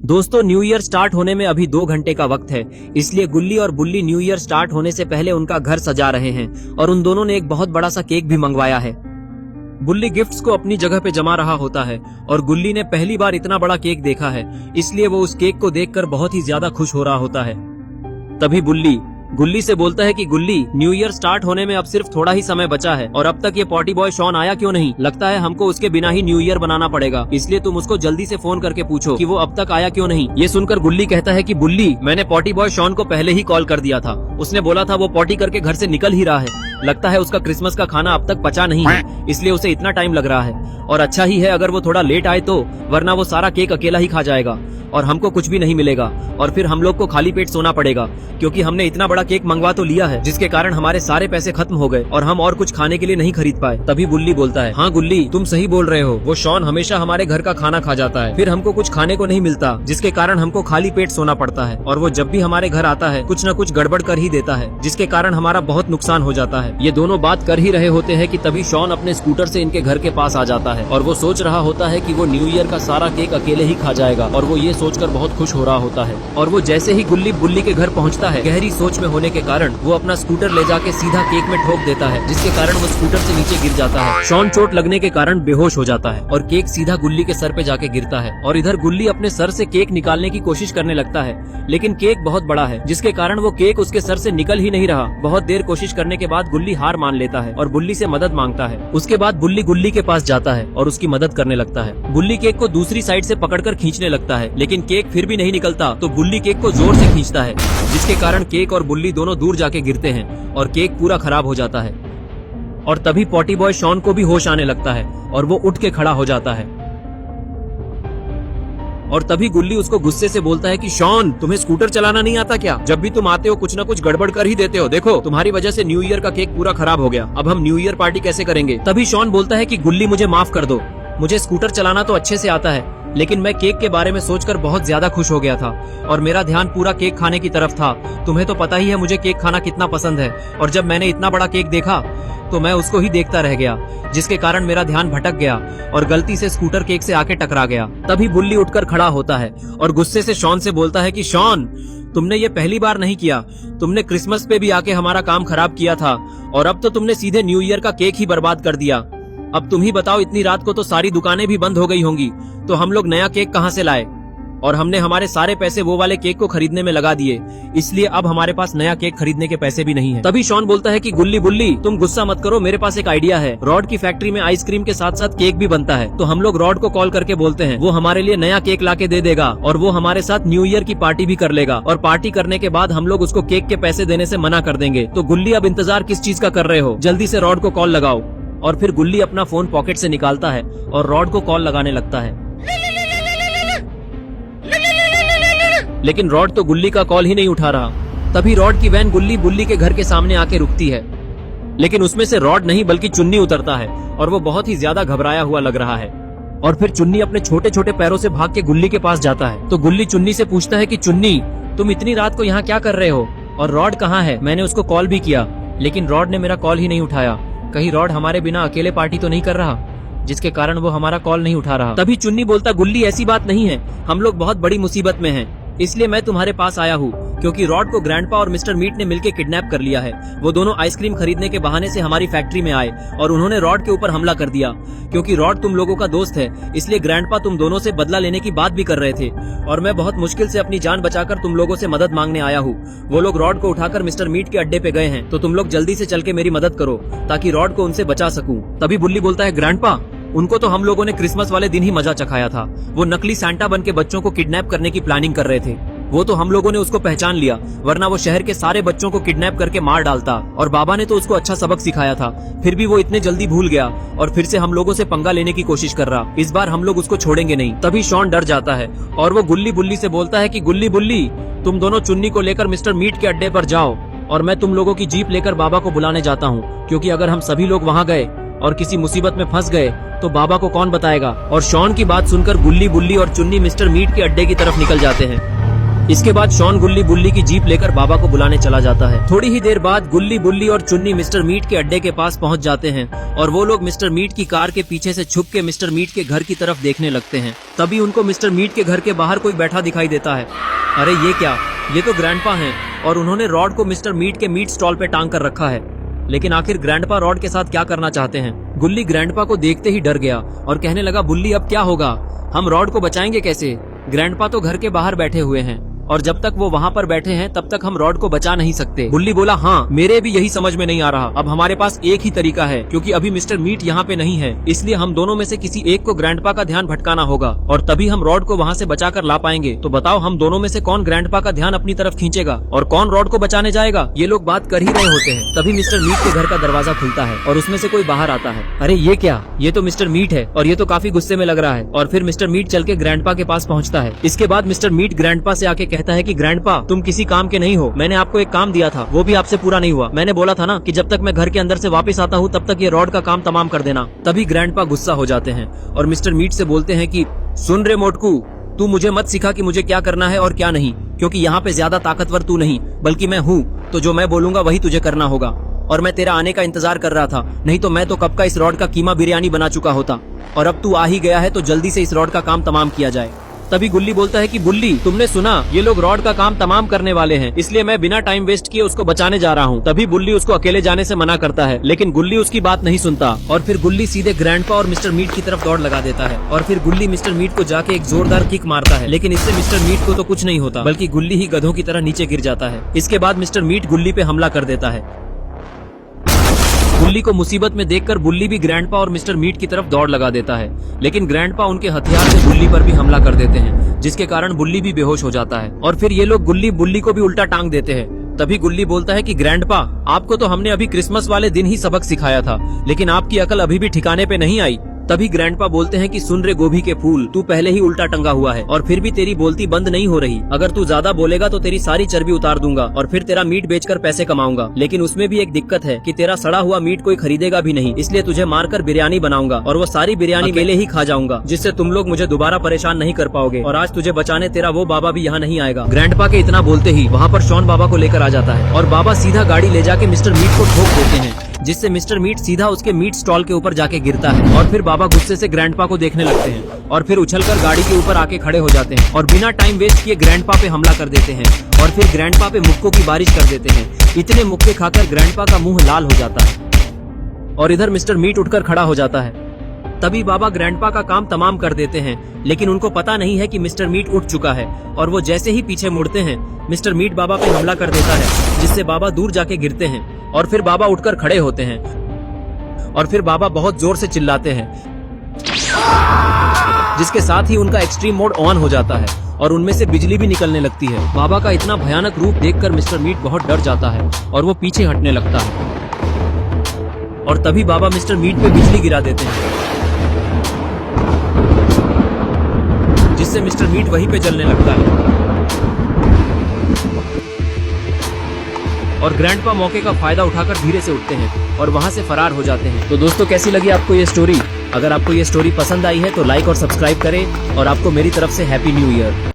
दोस्तों, new year start होने में अभी 2 घंटे का वक्त है, इसलिए गुल्ली और बुल्ली न्यू ईयर स्टार्ट होने से पहले उनका घर सजा रहे हैं और उन दोनों ने एक बहुत बड़ा सा केक भी मंगवाया है। बुल्ली गिफ्ट्स को अपनी जगह पे जमा रहा होता है और गुल्ली ने पहली बार इतना बड़ा केक देखा है, इसलिए वो उस केक को देखकर बहुत ही ज्यादा खुश हो रहा होता है। तभी बुल्ली गुल्ली से बोलता है कि गुल्ली, न्यू ईयर स्टार्ट होने में अब सिर्फ थोड़ा ही समय बचा है और अब तक ये पॉटी बॉय शॉन आया क्यों नहीं? लगता है हमको उसके बिना ही न्यू ईयर बनाना पड़ेगा, इसलिए तुम उसको जल्दी से फोन करके पूछो कि वो अब तक आया क्यों नहीं। ये सुनकर गुल्ली कहता है कि बुल्ली, मैंने पॉटी बॉय शॉन को पहले ही कॉल कर दिया था, उसने बोला था वो पॉटी करके घर से निकल ही रहा है। लगता है उसका क्रिसमस का खाना अब तक पचा नहीं है, इसलिए उसे इतना टाइम लग रहा है और अच्छा ही है अगर वो थोड़ा लेट आए तो, वरना वो सारा केक अकेला ही खा जाएगा और हमको कुछ भी नहीं मिलेगा और फिर हम लोग को खाली पेट सोना पड़ेगा, क्योंकि हमने इतना बड़ा केक मंगवा तो लिया है जिसके कारण हमारे सारे पैसे खत्म हो गए और हम और कुछ खाने के लिए नहीं खरीद पाए। तभी बुल्ली बोलता है, हाँ गुल्ली, तुम सही बोल रहे हो, वो शॉन हमेशा हमारे घर का खाना खा जाता है, फिर हमको कुछ खाने को नहीं मिलता जिसके कारण हमको खाली पेट सोना पड़ता है और वो जब भी हमारे घर आता है कुछ न कुछ गड़बड़ कर ही देता है, जिसके कारण हमारा बहुत नुकसान हो जाता है। ये दोनों बात कर ही रहे होते हैं कि तभी शॉन अपने स्कूटर से इनके घर के पास आ जाता है और वो सोच रहा होता है कि वो न्यू ईयर का सारा केक अकेले ही खा जाएगा और वो ये सोचकर बहुत खुश हो रहा होता है। और वो जैसे ही गुल्ली बुल्ली के घर पहुंचता है, गहरी सोच में होने के कारण वो अपना स्कूटर ले जाके सीधा केक में ठोक देता है, जिसके कारण वो स्कूटर से नीचे गिर जाता है। शॉन चोट लगने के कारण बेहोश हो जाता है और केक सीधा गुल्ली के सर पे जाके गिरता है और इधर गुल्ली अपने सर से केक निकालने की कोशिश करने लगता है, लेकिन केक बहुत बड़ा है जिसके कारण वो केक उसके सर से निकल ही नहीं रहा। बहुत देर कोशिश करने के बाद गुल्ली हार मान लेता है और बुल्ली से मदद मांगता है। उसके बाद बुल्ली गुल्ली के पास जाता है और उसकी मदद करने लगता है। गुल्ली केक को दूसरी साइड से पकड़कर खींचने लगता है, लेकिन केक फिर भी नहीं निकलता, तो बुल्ली केक को जोर से खींचता है, जिसके कारण केक और बुल्ली दोनों दूर जाके गिरते हैं और केक पूरा खराब हो जाता है। और तभी पॉटी बॉय शॉन को भी होश आने लगता है और वो उठ के खड़ा हो जाता है। और तभी गुल्ली उसको गुस्से से बोलता है कि शॉन, तुम्हें स्कूटर चलाना नहीं आता क्या? जब भी तुम आते हो कुछ न कुछ गड़बड़ कर ही देते हो, देखो तुम्हारी वजह से न्यू ईयर का केक पूरा खराब हो गया, अब हम न्यू ईयर पार्टी कैसे करेंगे? तभी शॉन बोलता है कि गुल्ली, मुझे माफ कर दो, मुझे स्कूटर चलाना तो अच्छे से आता है, लेकिन मैं केक के बारे में सोचकर बहुत ज्यादा खुश हो गया था और मेरा ध्यान पूरा केक खाने की तरफ था। तुम्हें तो पता ही है मुझे केक खाना कितना पसंद है और जब मैंने इतना बड़ा केक देखा तो मैं उसको ही देखता रह गया, जिसके कारण मेरा ध्यान भटक गया और गलती से स्कूटर केक से आके टकरा गया। तभी बुल्ली उठकर खड़ा होता है और गुस्से से शॉन से बोलता है कि शॉन, तुमने ये पहली बार नहीं किया, तुमने क्रिसमस पे भी आके हमारा काम खराब किया था और अब तो तुमने सीधे न्यू ईयर का केक ही बर्बाद कर दिया। अब तुम ही बताओ, इतनी रात को तो सारी दुकानें भी बंद हो गई होंगी, तो हम लोग नया केक कहाँ से लाए? और हमने हमारे सारे पैसे वो वाले केक को खरीदने में लगा दिए, इसलिए अब हमारे पास नया केक खरीदने के पैसे भी नहीं है। तभी शॉन बोलता है कि गुल्ली बुल्ली, तुम गुस्सा मत करो, मेरे पास एक आइडिया है। रॉड की फैक्ट्री में आइसक्रीम के साथ साथ केक भी बनता है, तो हम लोग रॉड को कॉल करके बोलते हैं, वो हमारे लिए नया केक लाके दे देगा और वो हमारे साथ न्यू ईयर की पार्टी भी कर लेगा और पार्टी करने के बाद हम लोग उसको केक के पैसे देने से मना कर देंगे। तो गुल्ली, अब इंतजार किस चीज का कर रहे हो? जल्दी से रॉड को कॉल लगाओ। और फिर गुल्ली अपना फोन पॉकेट से निकालता है और रॉड को कॉल लगाने लगता है, लेकिन रॉड तो गुल्ली का कॉल ही नहीं उठा रहा। तभी रॉड की वैन गुल्ली बुल्ली के घर के सामने आके रुकती है, लेकिन उसमें से रॉड नहीं बल्कि चुन्नी उतरता है और वो बहुत ही ज्यादा घबराया हुआ लग रहा है। और फिर चुन्नी अपने छोटे छोटे पैरों से भाग के गुल्ली के पास जाता है। तो गुल्ली चुन्नी से पूछता है कि चुन्नी, तुम इतनी रात को यहाँ क्या कर रहे हो और रॉड कहाँ है? मैंने उसको कॉल भी किया, लेकिन रॉड ने मेरा कॉल ही नहीं उठाया। कहीं रॉड हमारे बिना अकेले पार्टी तो नहीं कर रहा, जिसके कारण वो हमारा कॉल नहीं उठा रहा। तभी चुन्नी बोलता, गुल्ली ऐसी बात नहीं है, हम लोग बहुत बड़ी मुसीबत में हैं, इसलिए मैं तुम्हारे पास आया हूँ, क्योंकि रॉड को ग्रैंडपा और मिस्टर मीट ने मिलकर किडनैप कर लिया है। वो दोनों आइसक्रीम खरीदने के बहाने से हमारी फैक्ट्री में आए और उन्होंने रॉड के ऊपर हमला कर दिया। क्योंकि रॉड तुम लोगों का दोस्त है, इसलिए ग्रैंडपा तुम दोनों से बदला लेने की बात भी कर रहे थे और मैं बहुत मुश्किल से अपनी जान बचाकर तुम लोगों से मदद मांगने आया हूँ। वो लोग रॉड को उठाकर मिस्टर मीट के अड्डे पे गए हैं, तो तुम लोग जल्दी से चल के मेरी मदद करो ताकि रॉड को उनसे बचा सकूं। तभी बुल्ली बोलता है, ग्रैंडपा, उनको तो हम लोगों ने क्रिसमस वाले दिन ही मजा चखाया था। वो नकली सैंटा बन के बच्चों को किडनैप करने की प्लानिंग कर रहे थे। वो तो हम लोगों ने उसको पहचान लिया, वरना वो शहर के सारे बच्चों को किडनैप करके मार डालता और बाबा ने तो उसको अच्छा सबक सिखाया था, फिर भी वो इतने जल्दी भूल गया और फिर से हम लोगों से पंगा लेने की कोशिश कर रहा। इस बार हम लोग उसको छोड़ेंगे नहीं। तभी शॉन डर जाता है और वो गुल्ली बुल्ली से बोलता है कि गुल्ली बुल्ली, तुम दोनों चुन्नी को लेकर मिस्टर मीट के अड्डे पर जाओ और मैं तुम लोगों की जीप लेकर बाबा को बुलाने जाता हूँ, क्योंकि अगर हम सभी लोग वहाँ गए और किसी मुसीबत में फंस गए तो बाबा को कौन बताएगा। और शॉन की बात सुनकर गुल्ली बुल्ली और चुन्नी मिस्टर मीट के अड्डे की तरफ निकल जाते हैं। इसके बाद शॉन गुल्ली बुल्ली की जीप लेकर बाबा को बुलाने चला जाता है। थोड़ी ही देर बाद गुल्ली बुल्ली और चुन्नी मिस्टर मीट के अड्डे के पास पहुंच जाते हैं और वो लोग मिस्टर मीट की कार के पीछे से छुप के मिस्टर मीट के घर की तरफ देखने लगते हैं। तभी उनको मिस्टर मीट के घर के बाहर कोई बैठा दिखाई देता है। अरे ये क्या, ये तो ग्रैंडपा हैं और उन्होंने रॉड को मिस्टर मीट के मीट स्टॉल पे टांग कर रखा है। लेकिन आखिर ग्रैंडपा रॉड के साथ क्या करना चाहते हैं? गुल्ली ग्रैंडपा को देखते ही डर गया और कहने लगा, बुल्ली अब क्या होगा, हम रॉड को बचाएंगे कैसे? ग्रैंडपा तो घर के बाहर बैठे हुए हैं और जब तक वो वहाँ पर बैठे हैं तब तक हम रॉड को बचा नहीं सकते। बुल्ली बोला, हाँ मेरे भी यही समझ में नहीं आ रहा। अब हमारे पास एक ही तरीका है, क्योंकि अभी मिस्टर मीट यहाँ पे नहीं है, इसलिए हम दोनों में से किसी एक को ग्रैंडपा का ध्यान भटकाना होगा और तभी हम रॉड को वहाँ से बचा कर ला पाएंगे। तो बताओ हम दोनों में से कौन ग्रैंडपा का ध्यान अपनी तरफ खींचेगा और कौन रॉड को बचाने जाएगा? ये लोग बात कर ही रहे होते हैं, तभी मिस्टर मीट के घर का दरवाजा खुलता है और उसमें से कोई बाहर आता है। अरे ये क्या, ये तो मिस्टर मीट है और ये तो काफी गुस्से में लग रहा है। और फिर मिस्टर मीट चल के ग्रैंडपा के पास पहुँचता है। इसके बाद मिस्टर मीट ग्रैंडपा से आके कहता है कि ग्रैंडपा तुम किसी काम के नहीं हो, मैंने आपको एक काम दिया था, वो भी आपसे पूरा नहीं हुआ। मैंने बोला था ना कि जब तक मैं घर के अंदर से वापस आता हूँ तब तक ये रॉड का काम तमाम कर देना। तभी ग्रैंडपा गुस्सा हो जाते हैं और मिस्टर मीट से बोलते हैं कि सुन रे मोटकू, तू मुझे मत सिखा कि मुझे क्या करना है और क्या नहीं, क्योंकि यहाँ पे ज्यादा ताकतवर तू नहीं बल्कि मैं हूँ, तो जो मैं बोलूंगा वही तुझे करना होगा। और मैं तेरा आने का इंतजार कर रहा था, नहीं तो मैं तो कब का इस रॉड का कीमा बिरयानी बना चुका होता। और अब तू आ ही गया है तो जल्दी से इस रॉड का काम तमाम किया जाए। तभी गुल्ली बोलता है कि बुल्ली तुमने सुना, ये लोग रॉड का काम तमाम करने वाले हैं, इसलिए मैं बिना टाइम वेस्ट किए उसको बचाने जा रहा हूँ। तभी बुल्ली उसको अकेले जाने से मना करता है, लेकिन गुल्ली उसकी बात नहीं सुनता और फिर गुल्ली सीधे ग्रैंडपा और मिस्टर मीट की तरफ दौड़ लगा देता है। और फिर गुल्ली मिस्टर मीट को जाके एक जोरदार किक मारता है, लेकिन इससे मिस्टर मीट को तो कुछ नहीं होता, बल्कि गुल्ली ही गधों की तरह नीचे गिर जाता है। इसके बाद मिस्टर मीट गुल्ली पे हमला कर देता है। गुल्ली को मुसीबत में देखकर बुल्ली भी ग्रैंडपा और मिस्टर मीट की तरफ दौड़ लगा देता है, लेकिन ग्रैंडपा उनके हथियार से बुल्ली पर भी हमला कर देते हैं, जिसके कारण बुल्ली भी बेहोश हो जाता है। और फिर ये लोग गुल्ली बुल्ली को भी उल्टा टांग देते हैं। तभी गुल्ली बोलता है कि ग्रैंडपा, आपको तो हमने अभी क्रिसमस वाले दिन ही सबक सिखाया था, लेकिन आपकी अकल अभी भी ठिकाने पे नहीं आई। तभी ग्रैंडपा बोलते हैं कि सुन रे गोभी के फूल, तू पहले ही उल्टा टंगा हुआ है और फिर भी तेरी बोलती बंद नहीं हो रही। अगर तू ज्यादा बोलेगा तो तेरी सारी चर्बी उतार दूंगा और फिर तेरा मीट बेचकर पैसे कमाऊंगा, लेकिन उसमें भी एक दिक्कत है कि तेरा सड़ा हुआ मीट कोई खरीदेगा भी नहीं, इसलिए तुझे मारकर बिरयानी बनाऊंगा और वो सारी बिरयानी अकेले ही खा जाऊंगा, जिससे तुम लोग मुझे दोबारा परेशान नहीं कर पाओगे और आज तुझे बचाने तेरा वो बाबा भी यहाँ नहीं आएगा। ग्रैंडपा के इतना बोलते ही वहाँ पर शॉन बाबा को लेकर आ जाता है और बाबा सीधा गाड़ी ले जाके मिस्टर मीट को ठोक देते हैं, जिससे मिस्टर मीट सीधा उसके मीट स्टॉल के ऊपर जाके गिरता है। और फिर बाबा गुस्से से ग्रैंडपा को देखने लगते हैं और फिर उछलकर गाड़ी के ऊपर आके खड़े हो जाते हैं और बिना टाइम वेस्ट किए ग्रैंडपा पे हमला कर देते हैं और फिर ग्रैंडपा पे मुक्कों की बारिश कर देते हैं। इतने मुक्के खाकर ग्रैंडपा का मुंह लाल हो जाता है और इधर मिस्टर मीट उठकर खड़ा हो जाता है। तभी बाबा ग्रैंडपा का काम तमाम कर देते हैं, लेकिन उनको पता नहीं है कि मिस्टर मीट उठ चुका है और वो जैसे ही पीछे मुड़ते हैं मिस्टर मीट बाबा पे हमला कर देता है, जिससे बाबा दूर जाके गिरते हैं और फिर बाबा उठकर खड़े होते हैं और फिर बाबा बहुत जोर से चिल्लाते हैं, जिसके साथ ही उनका एक्सट्रीम मोड ऑन हो जाता है और उनमें से बिजली भी निकलने लगती है। बाबा का इतना भयानक रूप देखकर मिस्टर मीट बहुत डर जाता है और वो पीछे हटने लगता है और तभी बाबा मिस्टर मीट पे बिजली गिरा देते हैं, जिससे मिस्टर मीट वहीं पे जलने लगता है और ग्रैंडपा मौके का फायदा उठाकर धीरे से उठते हैं और वहां से फरार हो जाते हैं। तो दोस्तों कैसी लगी आपको ये स्टोरी? अगर आपको ये स्टोरी पसंद आई है तो लाइक और सब्सक्राइब करें और आपको मेरी तरफ से हैप्पी न्यू ईयर।